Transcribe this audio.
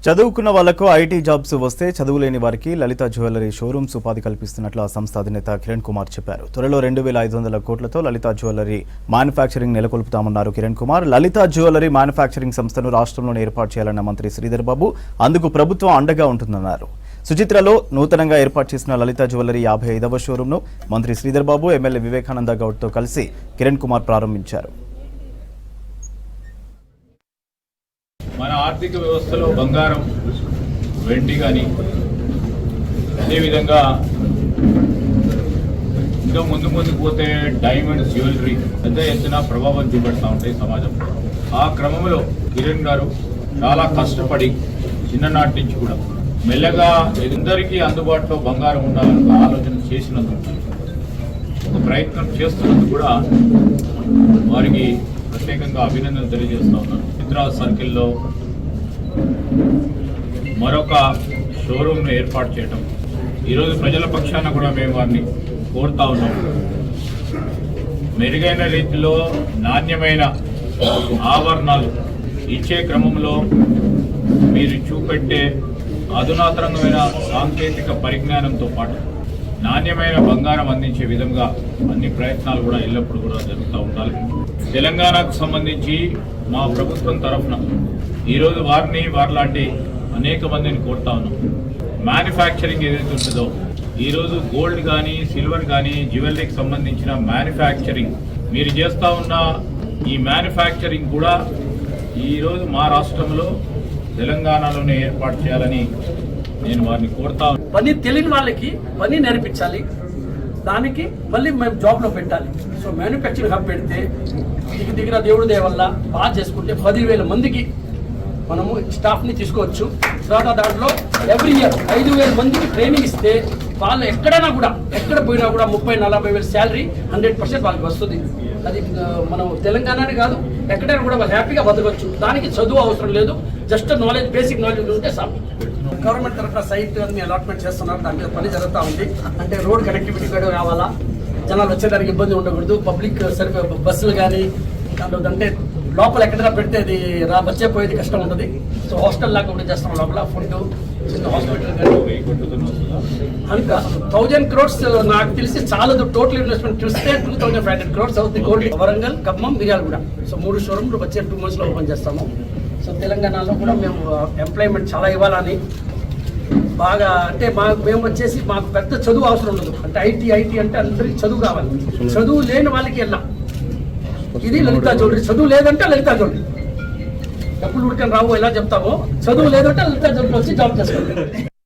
చదువుకున్న వాళ్లకు IT jobs వస్తే చదువులేని వారికి లలిత జ్యువెలరీ షోరూమ్స్ ఉపాధి కల్పిస్తున్నట్లు ఆ సంస్థ అధినేత కిరణ్ కుమార్ చెప్పారు. త్వరలో 2,500 కోట్లతో లలిత జ్యువెలరీ మ్యానుఫ్యాక్చరింగ్ నెలకొల్పుతామన్నారు కిరణ్ కుమార్. లలిత జ్యువెలరీ మ్యానుఫ్యాక్చరింగ్ సంస్థను రాష్ట్రంలోనే ఏర్పాటు చేయాలన్న మంత్రి శ్రీధర్ బాబు అందుకు ప్రభుత్వం అండగా ఉంటుందన్నారు. సుచిత్రలో నూతనంగా ఏర్పాటు చేసిన లలిత జ్యువెలరీ 55వ షోరూంను మంత్రి శ్రీధర్ బాబు ఎమ్మెల్యే వివేకానంద గౌడ్తో కలిసి కిరణ్ కుమార్ ప్రారంభించారు. మన ఆర్థిక వ్యవస్థలో బంగారం, వెండి కానీ అదేవిధంగా ఇంకా ముందుకు పోతే డైమండ్స్, జ్యువెలరీ పెద్ద ఎత్తున ప్రభావం చూపెడతా ఉంటాయి సమాజంలో. ఆ క్రమంలో కిరణ్ గారు చాలా కష్టపడి చిన్ననాటి నుంచి కూడా మెల్లగా అందరికీ అందుబాటులో బంగారం ఉండాలని ఆలోచన చేసినందుకు, ఒక ప్రయత్నం చేస్తున్నందుకు కూడా వారికి ప్రత్యేకంగా అభినందనలు తెలియజేస్తా ఉన్నాను. చిత్రా సర్కిల్లో మరొక షోరూమ్ను ఏర్పాటు చేయడం, ఈరోజు ప్రజల పక్షాన కూడా మేము వారిని కోరుతా ఉన్నాం. మెరుగైన రీతిలో నాణ్యమైన ఆభరణాలు ఇచ్చే క్రమంలో మీరు చూపెట్టే అధునాతనమైన సాంకేతిక పరిజ్ఞానంతో పాటు నాణ్యమైన బంగారం అందించే విధంగా అన్ని ప్రయత్నాలు కూడా ఎల్లప్పుడూ కూడా జరుగుతూ ఉండాలి. తెలంగాణకు సంబంధించి మా ప్రభుత్వం తరఫున ఈరోజు వారిలాంటి అనేక మందిని కోరుతా ఉన్నాం. మ్యానుఫ్యాక్చరింగ్ ఏదైతే ఉంటుందో, ఈరోజు గోల్డ్ కానీ, సిల్వర్ కానీ, జ్యువెలరీకి సంబంధించిన మ్యానుఫ్యాక్చరింగ్ మీరు చేస్తూ ఉన్న ఈ మ్యానుఫ్యాక్చరింగ్ కూడా ఈరోజు మా రాష్ట్రంలో తెలంగాణలోనే ఏర్పాటు చేయాలని నేను వారిని కోరుతా. పని తెలియని వాళ్ళకి పని నేర్పించాలి, దానికి మళ్ళీ మేము జాబ్లో పెట్టాలి. సో మ్యానుఫ్యాక్చరింగ్ హబ్ పెడితే దిగిన దేవుడి దయ వల్ల బాగా చేసుకుంటే 10,000 మందికి మనము స్టాఫ్ని తీసుకోవచ్చు. తర్వాత దాంట్లో ఎవ్రీ ఇయర్ 5,000 మందికి ట్రైనింగ్ ఇస్తే వాళ్ళు ఎక్కడ పోయినా కూడా 30-40 వేలు శాలరీ 100% వాళ్ళకి వస్తుంది. అది మనం తెలంగాణనే కాదు, ఎక్కడైనా కూడా వాళ్ళు హ్యాపీగా బతకవచ్చు. దానికి చదువు అవసరం లేదు, జస్ట్ నాలెడ్జ్, బేసిక్ నాలెడ్జ్ ఉంటే చాలు. గవర్నమెంట్ తరఫున సైట్ అన్ని అలాట్మెంట్ చేస్తున్నారు, దాని మీద పని జరుగుతూ ఉంది. అంటే రోడ్ కనెక్టివిటీ కూడా కావాలా, జనాలు వచ్చేదానికి ఇబ్బంది ఉండకూడదు. పబ్లిక్ సర్వే బస్సులు కానీ అంటే లోపల ఎక్కడైనా పెడితే అది వచ్చే పోయేది కష్టం ఉంటుంది. సో హాస్టల్ లాగా కూడా చేస్తాం, లోపల ఫుడ్, చిన్న హాస్పిటల్ కానీ 1,000 crores నాకు తెలిసి చాలదు. టోటల్ ఇన్వెస్ట్మెంట్ చూస్తే 2,500 crores అవుతుంది. గోల్డ్, వరంగల్, ఖమ్మం, మిర్యాలగూడ, సో 3 షోరూమ్లు వచ్చే 2 months లో ఓపెన్ చేస్తాము. సో తెలంగాణలో కూడా మేము ఎంప్లాయ్మెంట్ చాలా ఇవ్వాలని బాగా, అంటే మేము వచ్చేసి మాకు పెద్ద చదువు అవసరం ఉండదు. అంటే ఐటీ అంటే అందరికీ చదువు కావాలి. చదువు లేని వాళ్ళకి వెళ్ళాం. ఇది లలిత జ్యువెలరీ. చదువు లేదంటే లలిత జ్యువెలరీ. డబ్బులు ఉడకని రావు ఎలా చెప్తామో, చదువు లేదంటే లలిత జ్యువెలరీ వచ్చి జాబ్ చేసుకోండి.